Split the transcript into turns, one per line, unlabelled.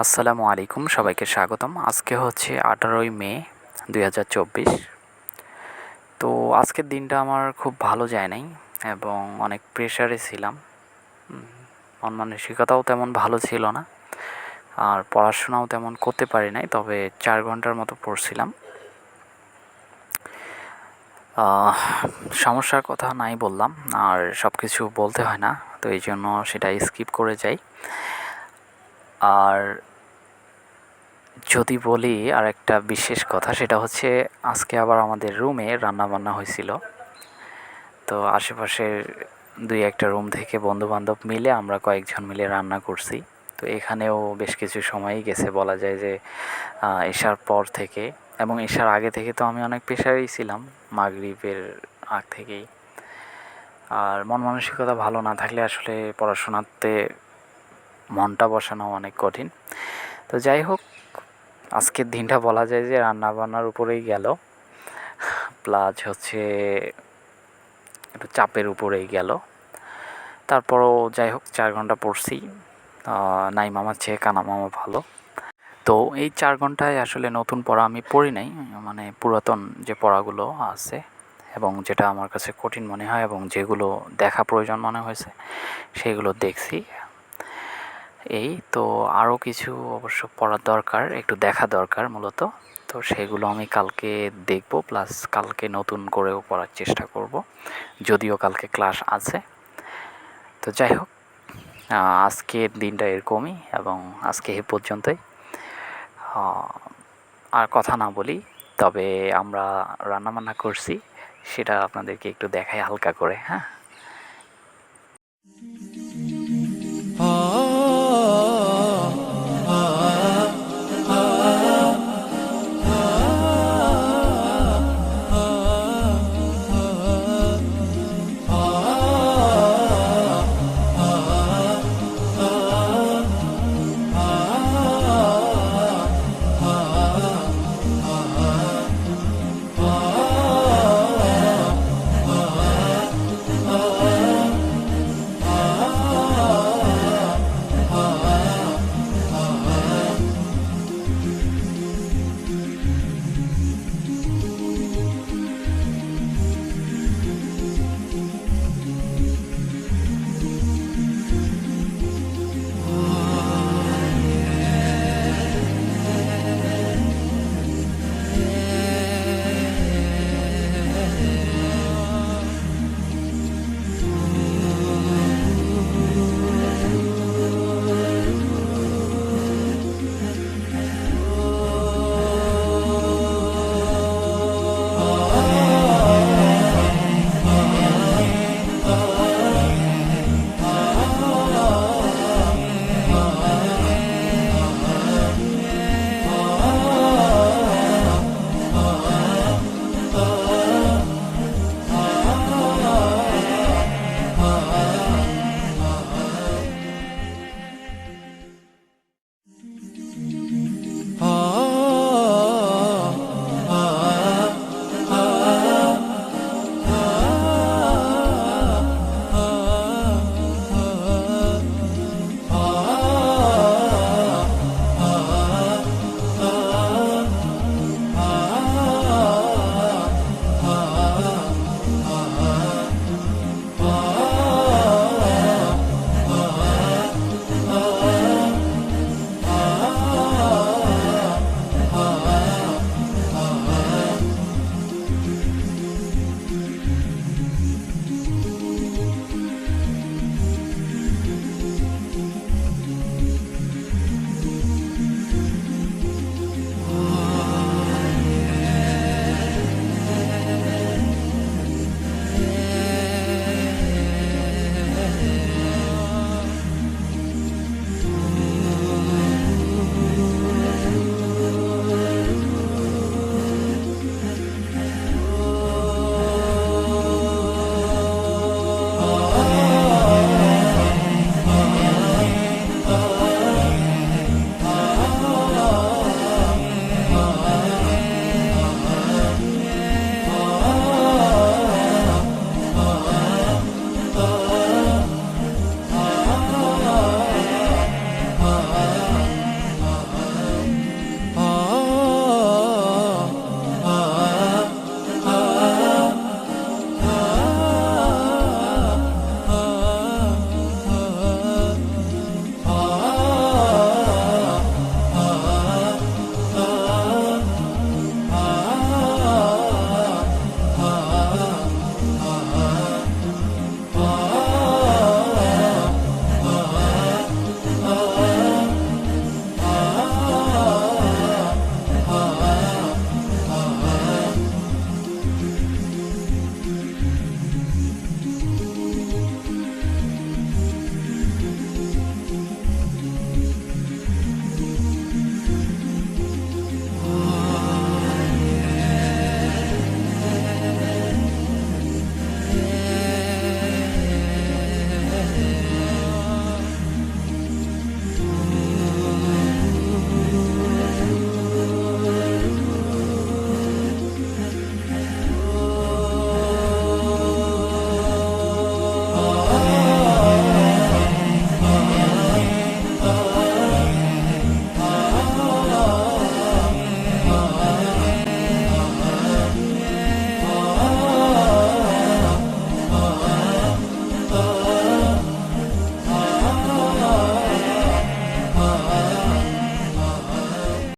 আসসালামু আলাইকুম, সবাইকে স্বাগতম। আজকে হচ্ছে 18ই মে 2024। তো আজকের দিনটা আমার খুব ভালো যায় নাই এবং অনেক প্রেশারে ছিলাম। মন মানসিকতাও তেমন ভালো ছিল না, আর পড়াশোনাও তেমন করতে পারি নাই, তবে 4 ঘন্টার মতো পড়ছিলাম। আহ, সমস্যার কথা নাই বললাম, আর সব কিছু বলতে হয় না, তো এই জন্য সেটা স্কিপ করে যাই। আর যদি বলি আর একটা বিশেষ কথা, সেটা হচ্ছে আজকে আবার আমাদের রুমে রান্না বান্না হয়েছিল। তো আশেপাশের দুই একটা রুম থেকে বন্ধুবান্ধব মিলে আমরা কয়েকজন মিলে রান্না করছি। তো এখানেও বেশ কিছু সময়ই গেছে বলা যায় যে এশার পর থেকে, এবং এশার আগে থেকে তো আমি অনেক প্রেশারেই ছিলাম, মাগরিবের আগ থেকেই। আর মন মানসিকতা ভালো না থাকলে আসলে পড়াশোনাতে মনটা বসানো অনেক কঠিন। তো যাই হোক, আজকের দিনটা বলা যায় যে রান্না বান্নার উপরেই গেল, প্লাস হচ্ছে একটু চাপের উপরেই গেল। তারপরও যাই হোক, 4 ঘন্টা পড়ছি। নাই মামার চেয়ে কানা মামা ভালো। তো এই 4 ঘন্টায় আসলে নতুন পড়া আমি পড়ি নাই, মানে পুরাতন যে পড়াগুলো আছে এবং যেটা আমার কাছে কঠিন মনে হয় এবং যেগুলো দেখা প্রয়োজন মনে হয়েছে সেগুলো দেখছি। এই তো আরও কিছু অবশ্য পড়ার দরকার, একটু দেখা দরকার মূলত। তো সেগুলো আমি কালকে দেখব, প্লাস কালকে নতুন করেও পড়ার চেষ্টা করব, যদিও কালকে ক্লাস আছে। তো যাই হোক, আজকের দিনটা এরকমই এবং আজকে এ পর্যন্তই। আর কথা না বলি, তবে আমরা রান্নাবান্না করছি সেটা আপনাদেরকে একটু দেখাই হালকা করে, হ্যাঁ।